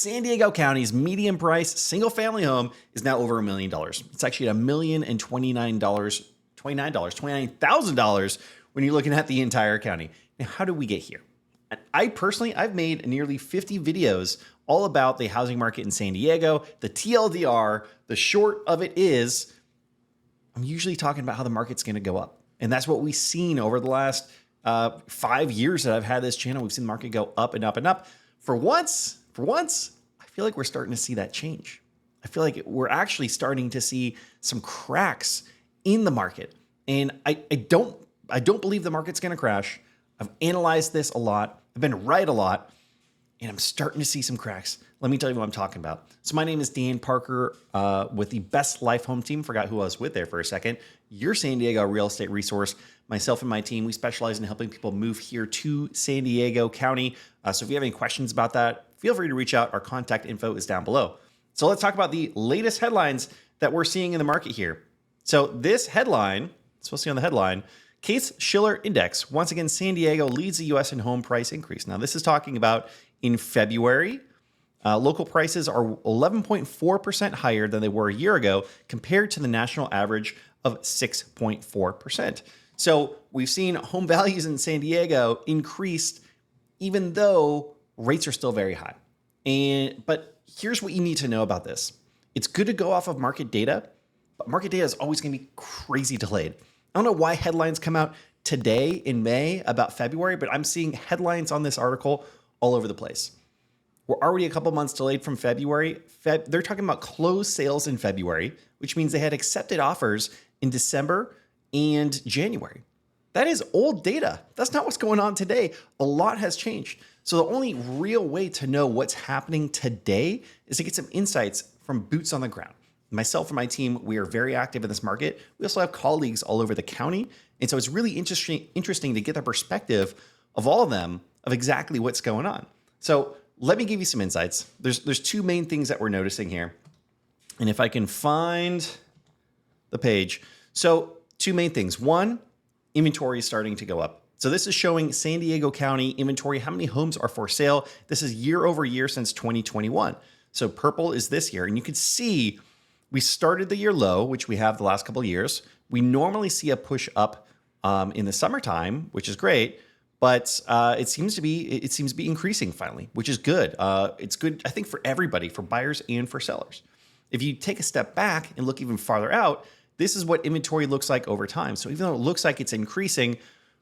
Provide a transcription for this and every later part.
San Diego County's median price single family home is now over $1 million. It's actually at $1,029,000 when you're looking at the entire county. Now, how did we get here? I've made nearly 50 videos all about the housing market in San Diego. The TLDR, the short of it is, I'm usually talking about how the market's going to go up. And that's what we've seen over the last 5 years that I've had this channel. We've seen the market go up and up and up. For once, I feel like we're starting to see that change. I feel like we're actually starting to see some cracks in the market. And I don't believe the market's going to crash. I've analyzed this a lot. I've been right a lot. And I'm starting to see some cracks. Let me tell you what I'm talking about. So my name is Dan Parker with the Best Life Home Team. Forgot who I was with there for a second. Your San Diego real estate resource. Myself and my team, we specialize in helping people move here to San Diego County. So if you have any questions about that, feel free to reach out. Our contact info is down below. So let's talk about the latest headlines that we're seeing in the market here. So this headline, supposed to be on the headline, Case-Shiller Index. Once again, San Diego leads the U.S. in home price increase. Now, this is talking about in February, local prices are 11.4% higher than they were a year ago compared to the national average of 6.4%. So we've seen home values in San Diego increased even though rates are still very high. But here's what you need to know about this. It's good to go off of market data, but market data is always going to be crazy delayed. I don't know why headlines come out today in May about February, but I'm seeing headlines on this article all over the place. We're already a couple months delayed from February. They're talking about closed sales in February, which means they had accepted offers in December and January. That is old data. That's not what's going on today. A lot has changed. So the only real way to know what's happening today is to get some insights from boots on the ground. Myself and my team, we are very active in this market. We also have colleagues all over the county. And so it's really interesting to get the perspective of all of them of exactly what's going on. So let me give you some insights. There's two main things that we're noticing here. And if I can find the page. So two main things. One, inventory is starting to go up. So this is showing San Diego County inventory, how many homes are for sale. This is year over year since 2021. So purple is this year. And you can see we started the year low, which we have the last couple of years. We normally see a push up in the summertime, which is great. But it seems to be increasing finally, which is good. It's good, I think, for everybody, for buyers and for sellers. If you take a step back and look even farther out, this is what inventory looks like over time. So even though it looks like it's increasing,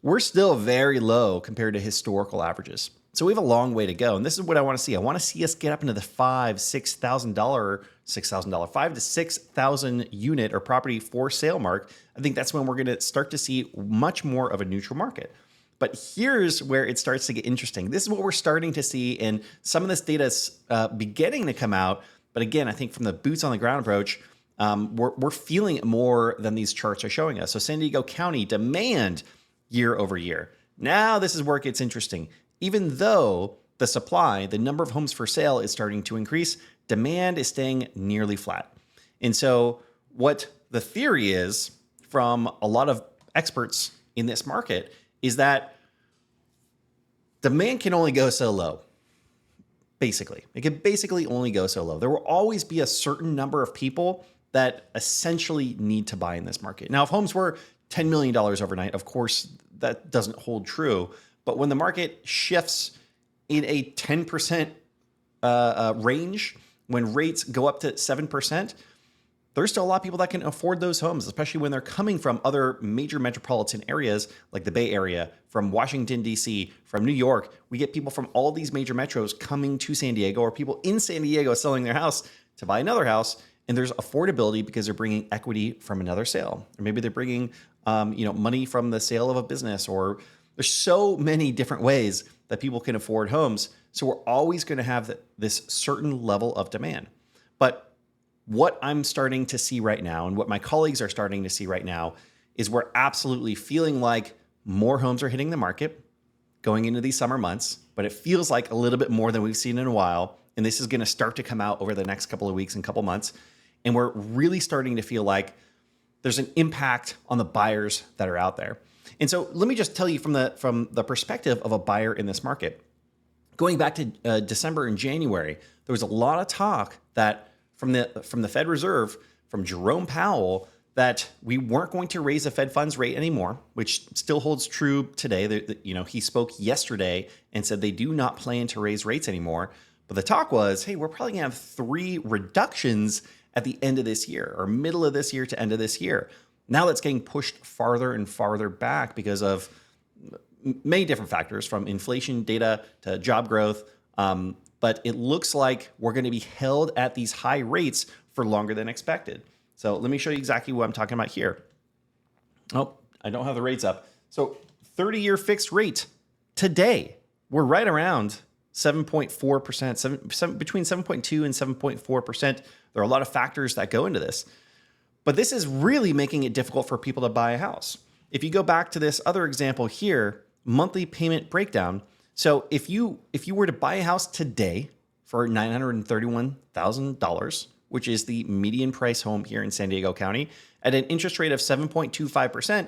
we're still very low compared to historical averages. So we have a long way to go. And this is what I want to see. I want to see us get up into the $5,000 to 6,000 unit or property for sale mark. I think that's when we're going to start to see much more of a neutral market. But here's where it starts to get interesting. This is what we're starting to see, and some of this data is beginning to come out. But again, I think from the boots on the ground approach, we're feeling it more than these charts are showing us. So San Diego County demand year over year. Now this is where it gets interesting. Even though the supply, the number of homes for sale is starting to increase, demand is staying nearly flat. And so what the theory is from a lot of experts in this market is that demand can only go so low. Basically, it can basically only go so low. There will always be a certain number of people that essentially need to buy in this market. Now, if homes were $10 million overnight, of course, that doesn't hold true. But when the market shifts in a 10% range, when rates go up to 7%, there's still a lot of people that can afford those homes, especially when they're coming from other major metropolitan areas like the Bay Area, from Washington, D.C., from New York. We get people from all these major metros coming to San Diego, or people in San Diego selling their house to buy another house. And there's affordability because they're bringing equity from another sale. Or maybe they're bringing money from the sale of a business, or there's so many different ways that people can afford homes. So we're always going to have this certain level of demand. But what I'm starting to see right now, and what my colleagues are starting to see right now, is we're absolutely feeling like more homes are hitting the market going into these summer months, but it feels like a little bit more than we've seen in a while. And this is going to start to come out over the next couple of weeks and couple months. And we're really starting to feel like there's an impact on the buyers that are out there. And so let me just tell you from the perspective of a buyer in this market, Going back to December and January, there was a lot of talk that from the Fed Reserve, from Jerome Powell, that we weren't going to raise the Fed funds rate anymore, which still holds true today. He spoke yesterday and said they do not plan to raise rates anymore. But the talk was, hey, we're probably going to have 3 reductions at the end of this year, or middle of this year to end of this year. Now that's getting pushed farther and farther back because of many different factors, from inflation data to job growth. But it looks like we're going to be held at these high rates for longer than expected. So let me show you exactly what I'm talking about here. Oh, I don't have the rates up. So 30-year fixed rate today, we're right around 7.4%, between 7.2 and 7.4%. There are a lot of factors that go into this. But this is really making it difficult for people to buy a house. If you go back to this other example here, monthly payment breakdown. So if you were to buy a house today for $931,000, which is the median price home here in San Diego County, at an interest rate of 7.25%,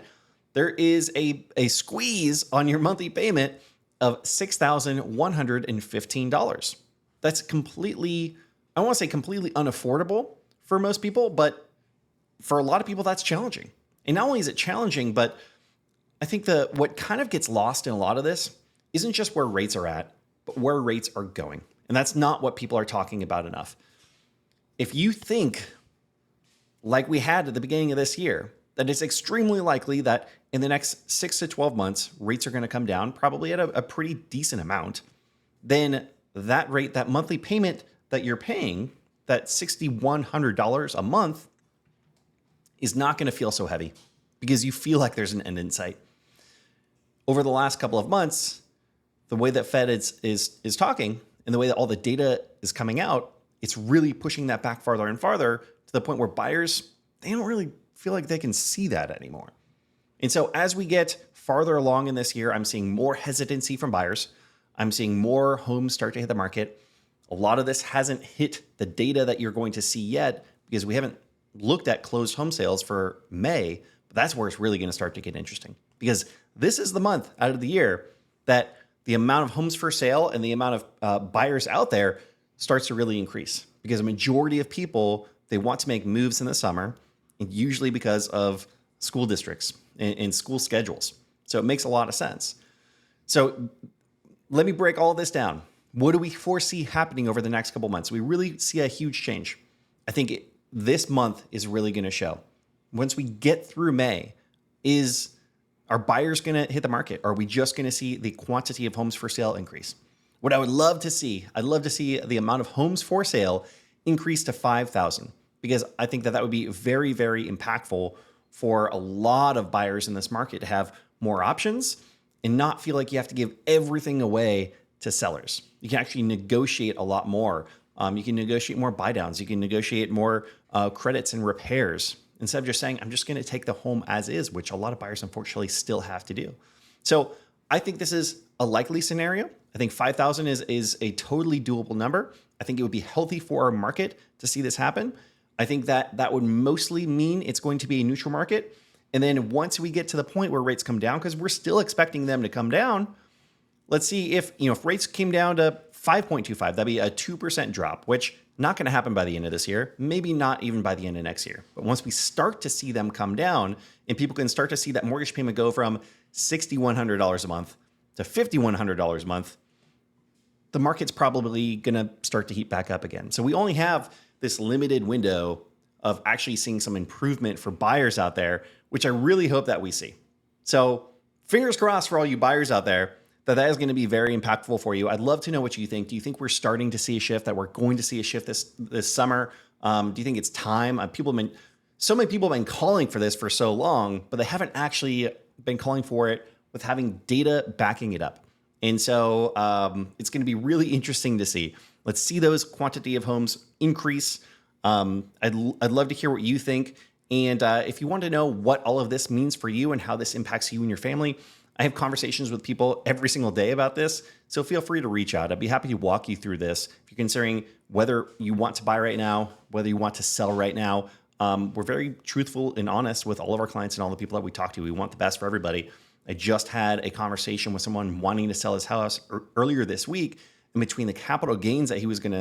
there is a squeeze on your monthly payment of $6,115. That's completely, I want to say completely unaffordable for most people, but for a lot of people, that's challenging. And not only is it challenging, but I think what kind of gets lost in a lot of this isn't just where rates are at, but where rates are going. And that's not what people are talking about enough. If you think, like we had at the beginning of this year, that it's extremely likely that in the next 6 to 12 months, rates are going to come down, probably at a pretty decent amount, then that rate, that monthly payment that you're paying, that $6,100 a month, is not going to feel so heavy because you feel like there's an end in sight. Over the last couple of months, the way that Fed is talking and the way that all the data is coming out, it's really pushing that back farther and farther to the point where buyers, they don't really feel like they can see that anymore. And so as we get farther along in this year, I'm seeing more hesitancy from buyers. I'm seeing more homes start to hit the market. A lot of this hasn't hit the data that you're going to see yet because we haven't looked at closed home sales for May, but that's where it's really going to start to get interesting, because this is the month out of the year that the amount of homes for sale and the amount of buyers out there starts to really increase, because a majority of people, they want to make moves in the summer, and usually because of school districts and school schedules. So it makes a lot of sense. So let me break all this down. What do we foresee happening over the next couple months? We really see a huge change. I think this month is really going to show. Once we get through May, are buyers going to hit the market? Are we just going to see the quantity of homes for sale increase? What I would love to see, I'd love to see the amount of homes for sale increase to 5,000, because I think that would be very, very impactful for a lot of buyers in this market to have more options and not feel like you have to give everything away to sellers. You can actually negotiate a lot more. You can negotiate more buy downs. You can negotiate more credits and repairs instead of just saying, I'm just going to take the home as is, which a lot of buyers unfortunately still have to do. So I think this is a likely scenario. I think 5,000 is a totally doable number. I think it would be healthy for our market to see this happen. I think that would mostly mean it's going to be a neutral market. And then once we get to the point where rates come down, because we're still expecting them to come down, let's see if rates came down to 5.25, that'd be a 2% drop, which not going to happen by the end of this year, maybe not even by the end of next year. But once we start to see them come down and people can start to see that mortgage payment go from $6,100 a month to $5,100 a month, the market's probably going to start to heat back up again. So we only have this limited window of actually seeing some improvement for buyers out there, which I really hope that we see. So fingers crossed for all you buyers out there that is going to be very impactful for you. I'd love to know what you think. Do you think we're starting to see a shift, that we're going to see a shift this summer? Do you think it's time? So many people have been calling for this for so long, but they haven't actually been calling for it with having data backing it up. And so it's going to be really interesting to see. Let's see those quantity of homes increase. I'd love to hear what you think. And if you want to know what all of this means for you and how this impacts you and your family, I have conversations with people every single day about this, so feel free to reach out. I'd be happy to walk you through this. If you're considering whether you want to buy right now, whether you want to sell right now, we're very truthful and honest with all of our clients and all the people that we talk to. We want the best for everybody. I just had a conversation with someone wanting to sell his house earlier this week, and between the capital gains that he was going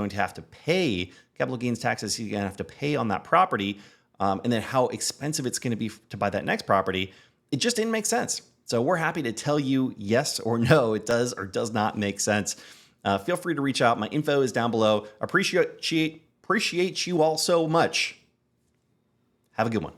to have to pay, capital gains taxes he's going to have to pay on that property, and then how expensive it's going to be to buy that next property, it just didn't make sense. So we're happy to tell you yes or no, it does or does not make sense. Feel free to reach out. My info is down below. Appreciate you all so much. Have a good one.